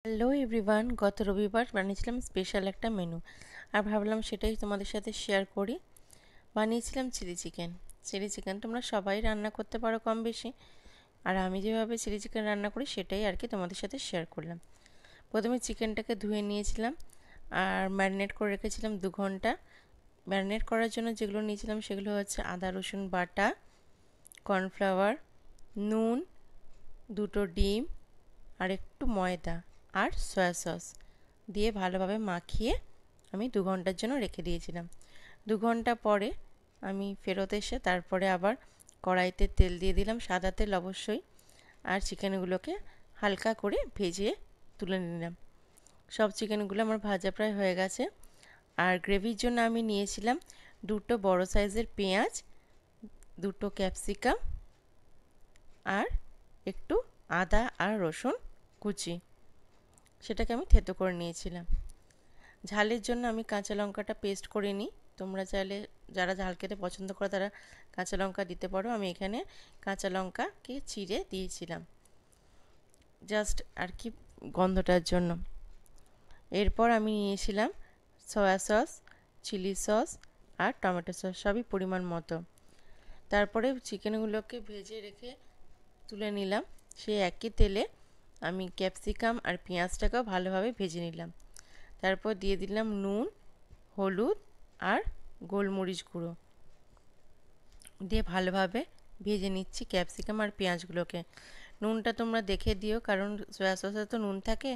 Hello everyone, গত রবিবার বানিয়েছিলাম স্পেশাল একটা মেনু আর ভাবলাম সেটাই তোমাদের সাথে শেয়ার করি। বানিয়েছিলাম চিলি চিকেন। চিলি চিকেন তোমরা সবাই রান্না করতে পারো কম বেশি, আর আমি যেভাবে চিলি চিকেন রান্না করি সেটাই আর কি তোমাদের সাথে শেয়ার করলাম। প্রথমে চিকেনটাকে ধুয়ে নিয়েছিলাম আর ম্যারিনেট করে রেখেছিলাম 2 ঘন্টা। ম্যারিনেট করার জন্য যেগুলো নিয়েছিলাম সেগুলো হচ্ছে আদা রসুন বাটা, কর্নফ্লাওয়ার, নুন, 2টো ডিম আর একটু ময়দা আর সয়া সস দিয়ে ভালোভাবে মাখিয়ে আমি 2 ঘন্টার জন্য রেখে দিয়েছিলাম। 2 ঘন্টা পরে আমি ফেরত এসে তারপরে আবার কড়াইতে তেল দিয়ে দিলাম, সাদা তেল অবশ্যই, আর চিকেনগুলোকে হালকা করে ভেজে তুলে নিলাম। সব চিকেনগুলো আমার ভাজা প্রায় হয়ে গেছে। আর গ্রেভির জন্য আমি নিয়েছিলাম 2টো বড় সাইজের পেঁয়াজ, 2টো ক্যাপসিকাম আর একটু আদা আর রসুন কুচি, সেটাকে আমি থেতো করে নিয়েছিলাম। ঝালের জন্য আমি কাঁচা লঙ্কাটা পেস্ট করে নিই। তোমরা চাইলে যারা ঝাল খেতে পছন্দ করো তারা কাঁচা লঙ্কা দিতে পারো। আমি এখানে কাঁচা লঙ্কাকে চিড়ে দিয়েছিলাম জাস্ট আর কি গন্ধটার জন্য। এরপর আমি নিয়েছিলাম সয়া সস, চিলি সস আর টমেটো সস, সবই পরিমাণ মতো। তারপরে চিকেনগুলোকে ভেজে রেখে তুলে নিলাম। সেই একই তেলে আমি ক্যাপসিকাম আর পেঁয়াজটাকেও ভালোভাবে ভেজে নিলাম। তারপর দিয়ে দিলাম নুন, হলুদ আর গোলমরিচ গুঁড়ো দিয়ে ভালোভাবে ভেজে নিচ্ছি ক্যাপসিকাম আর পেঁয়াজগুলোকে। নুনটা তোমরা দেখে দিও, কারণ সয়া সসে তো নুন থাকে,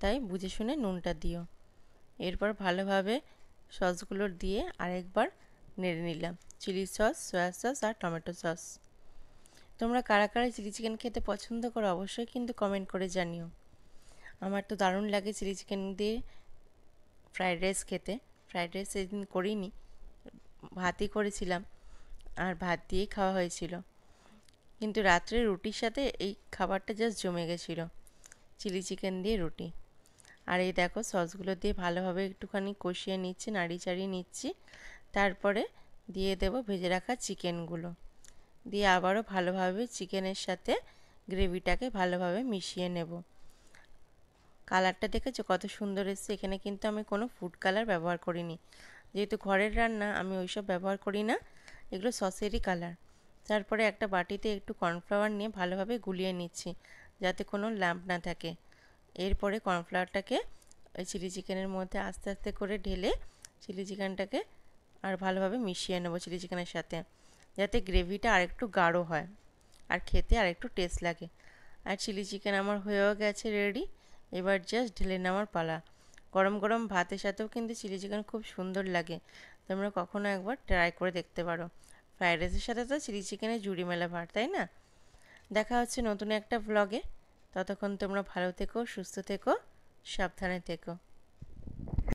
তাই বুঝে শুনে নুনটা দিও। এরপর ভালোভাবে সসগুলো দিয়ে আরেকবার নেড়ে নিলাম, চিলি সস, সয়া সস আর টমেটো সস। তোমরা কারা কারা চিলি চিকেন খেতে পছন্দ করো অবশ্যই কিন্তু কমেন্ট করে জানিও। আমার তো দারুণ লাগে চিলি চিকেন দিয়ে ফ্রাইড রাইস খেতে। ফ্রাইড রাইস সেদিন করিনি, ভাতই করেছিলাম আর ভাত দিয়েই খাওয়া হয়েছিল। কিন্তু রাত্রে রুটির সাথে এই খাবারটা জাস্ট জমে গেছিলো, চিলি চিকেন দিয়ে রুটি। আর এই দেখো সসগুলো দিয়ে ভালোভাবে একটুখানি কষিয়ে নিচ্ছি, নাড়ি চাড়িয়ে নিচ্ছি। তারপরে দিয়ে দেব ভেজে রাখা চিকেনগুলো, দিয়ে আবারও ভালোভাবে চিকেনের সাথে গ্রেভিটাকে ভালোভাবে মিশিয়ে নেব। কালারটা দেখেছো কত সুন্দর এসছে? এখানে কিন্তু আমি কোনো ফুড কালার ব্যবহার করিনি, যেহেতু ঘরের রান্না আমি ওইসব ব্যবহার করি না, এগুলো সসেরই কালার। তারপরে একটা বাটিতে একটু কর্নফ্লাওয়ার নিয়ে ভালোভাবে গুলিয়ে নিচ্ছি যাতে কোনো লাম্প না থাকে। এরপরে কর্নফ্লাওয়ারটাকে ওই চিলি চিকেনের মধ্যে আস্তে আস্তে করে ঢেলে চিলি চিকেনটাকে আর ভালোভাবে মিশিয়ে নেবো চিলি চিকেনের সাথে, যাতে গ্রেভিটা আরেকটু গাঢ় হয় আর খেতে আরেকটু টেস্ট লাগে। আর চিলি চিকেন আমার হয়েও গেছে রেডি। এবার জাস্ট ঢেলে নেওয়ার পালা। গরম গরম ভাতের সাথেও কিন্তু চিলি চিকেন খুব সুন্দর লাগে, তোমরা কখনো একবার ট্রাই করে দেখতে পারো। ফ্রাইড রাইসের সাথে তো চিলি চিকেনের জুড়ি মেলা ভার, তাই না? দেখা হচ্ছে নতুন একটা ভ্লগে। ততক্ষণ তোমরা ভালো থেকো, সুস্থ থেকো, সাবধানে থেকো।